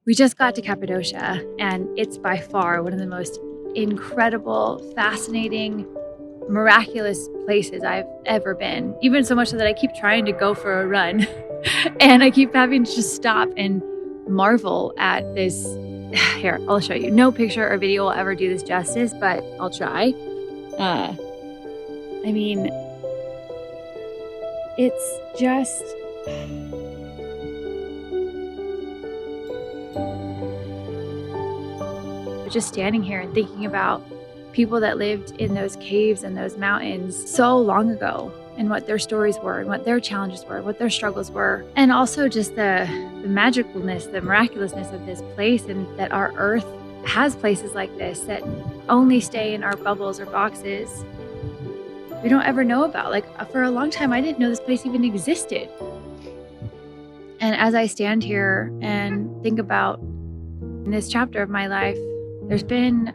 We just got to Cappadocia, and it's by far one of the most incredible, fascinating, miraculous places I've ever been. Even so much so that I keep trying to go for a run and I keep having to just stop and marvel at this. Here, I'll show you. No picture or video will ever do this justice, but I'll try. I mean, it's just... Just standing here and thinking about people that lived in those caves and those mountains so long ago, and what their stories were, and what their challenges were, what their struggles were, and also just the magicalness, the miraculousness of this place, and that our earth has places like this that only stay in our bubbles or boxes we don't ever know about. Like, for a long time, I didn't know this place even existed. And as I stand here and think about in this chapter of my life, there's been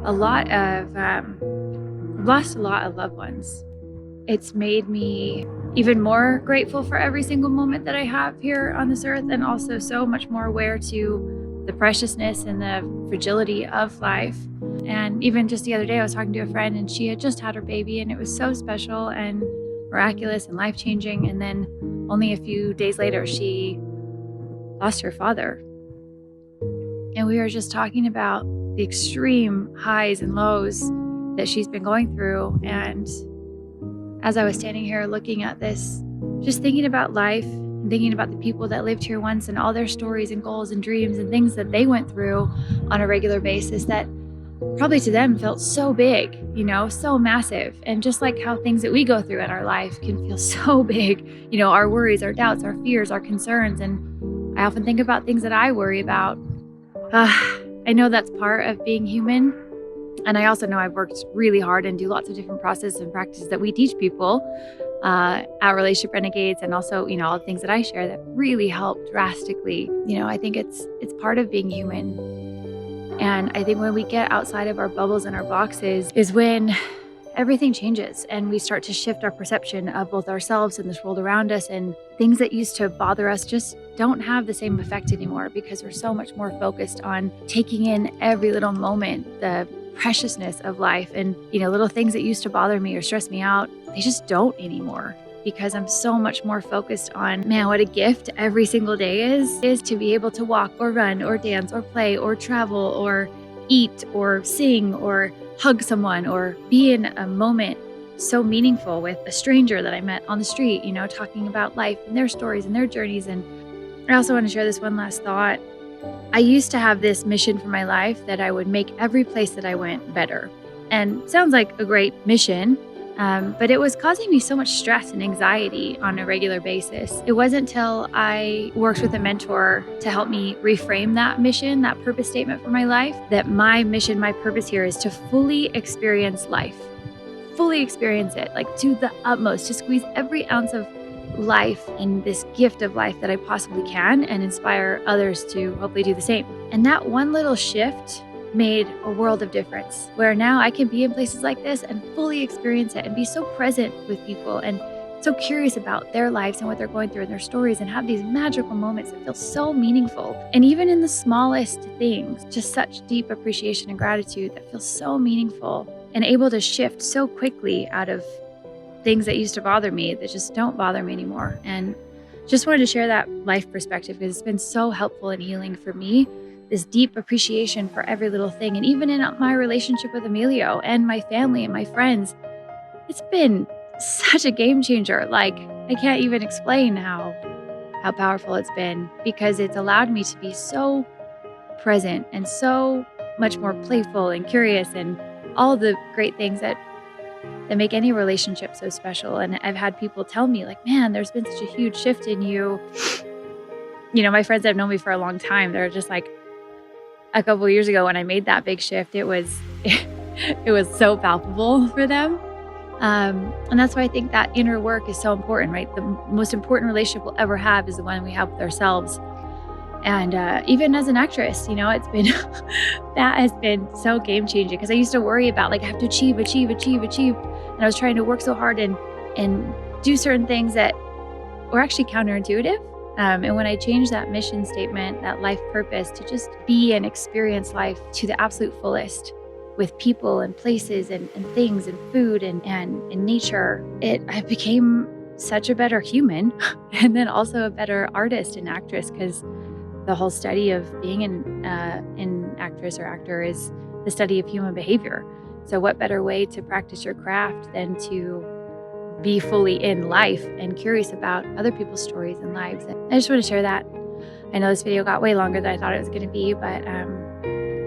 a lot of, I've lost a lot of loved ones. It's made me even more grateful for every single moment that I have here on this earth, and also so much more aware to the preciousness and the fragility of life. And even just the other day, I was talking to a friend, and she had just had her baby, and it was so special and miraculous and life-changing. And then only a few days later, she lost her father. And we were just talking about the extreme highs and lows that she's been going through. And as I was standing here looking at this, just thinking about life and thinking about the people that lived here once and all their stories and goals and dreams and things that they went through on a regular basis that probably to them felt so big, so massive. And just like how things that we go through in our life can feel so big, our worries, our doubts, our fears, our concerns. And I often think about things that I worry about. I know that's part of being human. And I also know I've worked really hard and do lots of different processes and practices that we teach people at Relationship Renegades, and also, all the things that I share that really help drastically. I think it's part of being human. And I think when we get outside of our bubbles and our boxes is when everything changes, and we start to shift our perception of both ourselves and this world around us, and things that used to bother us just don't have the same effect anymore, because we're so much more focused on taking in every little moment, the preciousness of life. And little things that used to bother me or stress me out, they just don't anymore, because I'm so much more focused on, man, what a gift every single day is to be able to walk or run or dance or play or travel or eat or sing or hug someone or be in a moment so meaningful with a stranger that I met on the street, talking about life and their stories and their journeys. And I also want to share this one last thought. I used to have this mission for my life that I would make every place that I went better. And sounds like a great mission, but it was causing me so much stress and anxiety on a regular basis. It wasn't until I worked with a mentor to help me reframe that mission, that purpose statement for my life, that my mission, my purpose here is to fully experience life, fully experience it, like to the utmost, to squeeze every ounce of life in this gift of life that I possibly can, and inspire others to hopefully do the same. And that one little shift made a world of difference, where now I can be in places like this and fully experience it and be so present with people and so curious about their lives and what they're going through and their stories, and have these magical moments that feel so meaningful. And even in the smallest things, just such deep appreciation and gratitude that feels so meaningful, and able to shift so quickly out of things that used to bother me that just don't bother me anymore. And just wanted to share that life perspective, because it's been so helpful and healing for me, this deep appreciation for every little thing. And even in my relationship with Emilio and my family and my friends, it's been such a game changer. Like, I can't even explain how powerful it's been, because it's allowed me to be so present and so much more playful and curious, and all the great things that make any relationship so special. And I've had people tell me, like, man, there's been such a huge shift in you. My friends that have known me for a long time, they're just like, a couple of years ago when I made that big shift, it was so palpable for them. And that's why I think that inner work is so important, right? The most important relationship we'll ever have is the one we have with ourselves. And even as an actress, it's been, that has been so game changing, because I used to worry about, like, I have to achieve. And I was trying to work so hard and do certain things that were actually counterintuitive. And when I changed that mission statement, that life purpose, to just be and experience life to the absolute fullest with people and places and things and food and nature, I became such a better human and then also a better artist and actress, because the whole study of being an actress or actor is the study of human behavior. So what better way to practice your craft than to be fully in life and curious about other people's stories and lives. And I just want to share that. I know this video got way longer than I thought it was going to be, but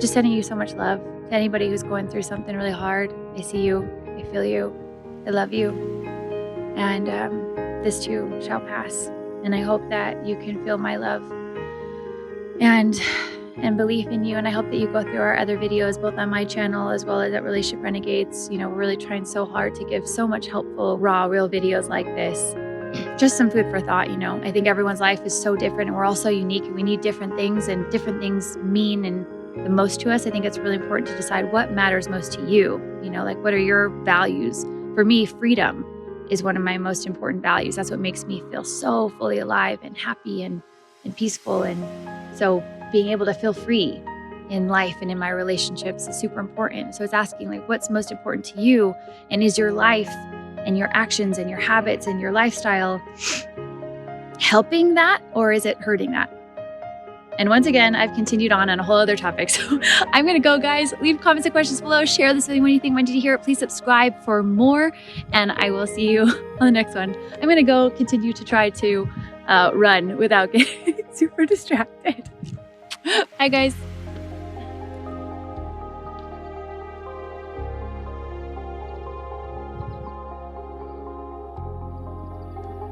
just sending you so much love. To anybody who's going through something really hard, I see you, I feel you, I love you, and this too shall pass. And I hope that you can feel my love and belief in you. And I hope that you go through our other videos, both on my channel as well as at Relationship Renegades. We're really trying so hard to give so much helpful, raw, real videos like this. Just some food for thought. I think everyone's life is so different and we're all so unique and we need different things, and different things mean and the most to us. I think it's really important to decide what matters most to you. Like, what are your values? For me, freedom is one of my most important values. That's what makes me feel so fully alive and happy and peaceful. And so being able to feel free in life and in my relationships is super important. So it's asking, like, what's most important to you? And is your life and your actions and your habits and your lifestyle helping that, or is it hurting that? And once again, I've continued on a whole other topic. So I'm going to go, guys. Leave comments and questions below. Share this with anyone you think might need to hear it. Please subscribe for more. And I will see you on the next one. I'm going to go continue to try to run without getting super distracted. Bye, guys.